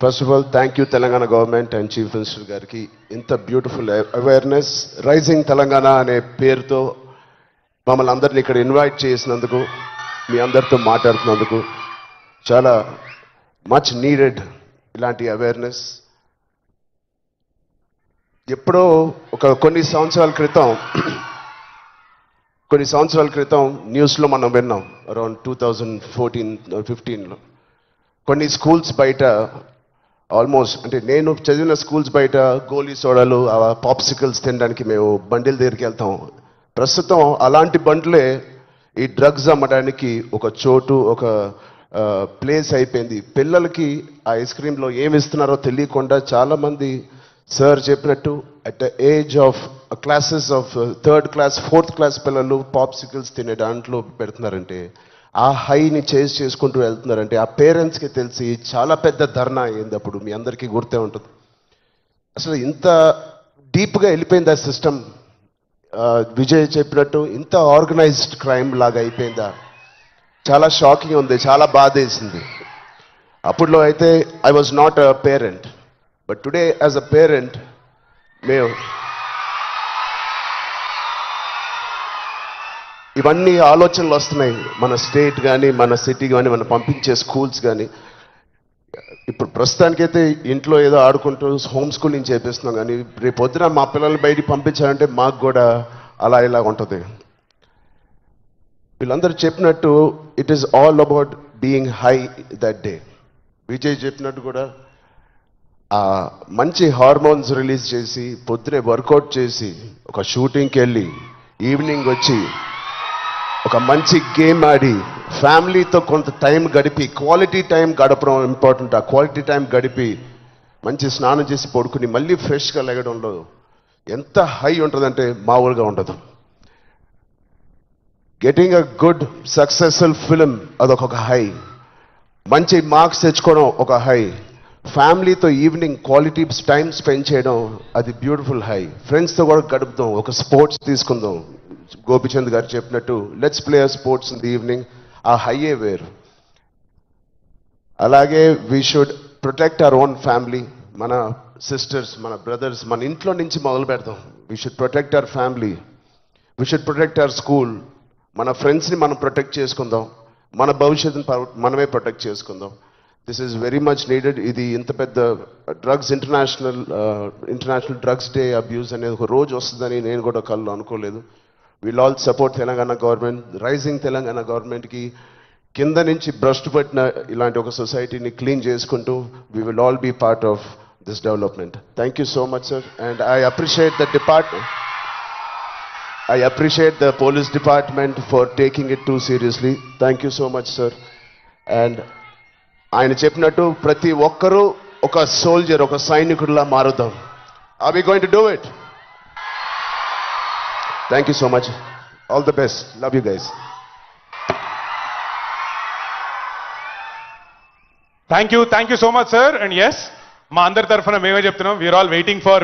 First of all, thank you Telangana government and Chief Minister గారికి ఇంత beautiful awareness rising Telangana అనే పేరుతో మమ్మల్ని అందరిని ఇక్కడ ఇన్వైట్ చేసినందుకు మీ అందరితో మాట్లాడుతున్నందుకు చాలా మచ్ నీడెడ్ ఇలాంటి అవేర్నెస్. ఎప్పుడో కొన్ని సంవత్సరాల క్రితం న్యూస్లో మనం విన్నాం అరౌండ్ 2014-15లో కొన్ని స్కూల్స్ బయట ఆల్మోస్ట్ అంటే నేను చదివిన స్కూల్స్ బయట గోలీ సోడాలు పాప్సికల్స్ తినడానికి మేము బండిల దగ్గరికి వెళ్తాం. ప్రస్తుతం అలాంటి బండ్లే ఈ డ్రగ్స్ అమ్మడానికి ఒక చోటు ఒక ప్లేస్ అయిపోయింది. పిల్లలకి ఆ ఐస్ క్రీమ్లో ఏమి ఇస్తున్నారో తెలియకుండా చాలామంది సార్ చెప్పినట్టు at the age of classes of 3rd class 4th class పిల్లలు పాప్సికల్స్ తినే దాంట్లో పెడుతున్నారంటే ఆ హైని చేసుకుంటూ వెళ్తున్నారంటే ఆ పేరెంట్స్కి తెలిసి చాలా పెద్ద ధర్నా అయింది. అప్పుడు మీ అందరికీ గుర్తే ఉంటుంది. అసలు ఇంత డీప్గా వెళ్ళిపోయింది ఆ సిస్టమ్. విజయ్ చెప్పినట్టు ఇంత ఆర్గనైజ్డ్ క్రైమ్ లాగా అయిపోయిందా, చాలా షాకింగ్ ఉంది, చాలా బాధ వేసింది. అప్పుడులో అయితే I was not a parent, but today as a parent మేము ఇవన్నీ ఆలోచనలు వస్తున్నాయి. మన స్టేట్ కానీ మన సిటీ కానీ మనం పంపించే స్కూల్స్ కానీ ఇప్పుడు ప్రస్తుతానికైతే ఇంట్లో ఏదో ఆడుకుంటూ హోమ్ స్కూలింగ్ చేపిస్తున్నాం, కానీ రేపు పొద్దున మా పిల్లల్ని బయటికి పంపించాలంటే మాకు కూడా అలా ఇలా ఉంటుంది. వీళ్ళందరూ చెప్పినట్టు it is all about being high that day. Vijay చెప్పినట్టు కూడా మంచి హార్మోన్స్ రిలీజ్ చేసి పొద్దునే వర్కౌట్ చేసి ఒక షూటింగ్కి వెళ్ళి ఈవినింగ్ వచ్చి ఒక మంచి గేమ్ ఆడి ఫ్యామిలీతో కొంత టైం గడిపి క్వాలిటీ టైం గడపడం ఇంపార్టెంట్. ఆ క్వాలిటీ టైం గడిపి మంచి స్నానం చేసి పడుకుని మళ్ళీ ఫ్రెష్గా లెగడంలో ఎంత హై ఉంటుందంటే మామూలుగా ఉండదు. Getting a good successful film అదొక హై, మంచి మార్క్స్ తెచ్చుకోవడం ఒక హై, ఫ్యామిలీతో ఈవినింగ్ క్వాలిటీ టైం స్పెండ్ చేయడం అది బ్యూటిఫుల్ హై, ఫ్రెండ్స్తో కూడా గడుపుదాం, ఒక స్పోర్ట్స్ తీసుకుందాం. గోపిచంద్ గారు చెప్పినట్టు let's play sports in the evening, ఆ హైయే వేరు. అలాగే we should protect our own family, మన సిస్టర్స్ మన బ్రదర్స్ మన ఇంట్లో నుంచి మొదలు పెడదాం. We should protect our family, we should protect our school, మన ఫ్రెండ్స్ని మనం ప్రొటెక్ట్ చేసుకుందాం, మన భవిష్యత్తుని మనమే ప్రొటెక్ట్ చేసుకుందాం. This is very much needed. ఇది ఇంత పెద్ద drugs international drugs day abuse అనేది ఒక రోజు వస్తుందని నేను కూడా కళ్ళు అనుకోలేదు. Will all support Telangana government, rising Telangana గవర్నమెంట్కి కింద నుంచి భ్రష్టు పట్టిన ఇలాంటి ఒక సొసైటీని క్లీన్ చేసుకుంటూ we will all be part of this development. Thank you so much sir. And I appreciate the police department for taking it too seriously. Thank you so much sir. And ఆయన చెప్పినట్టు ప్రతి ఒక్కరూ ఒక soldier, ఒక సైనికుడిలా మారుదాం. Are we going to do it? Thank you so much. All the best. Love you guys. Thank you so much sir. And yes, మా అందరి తరఫున మేమే చెప్తున్నాం, we are all waiting for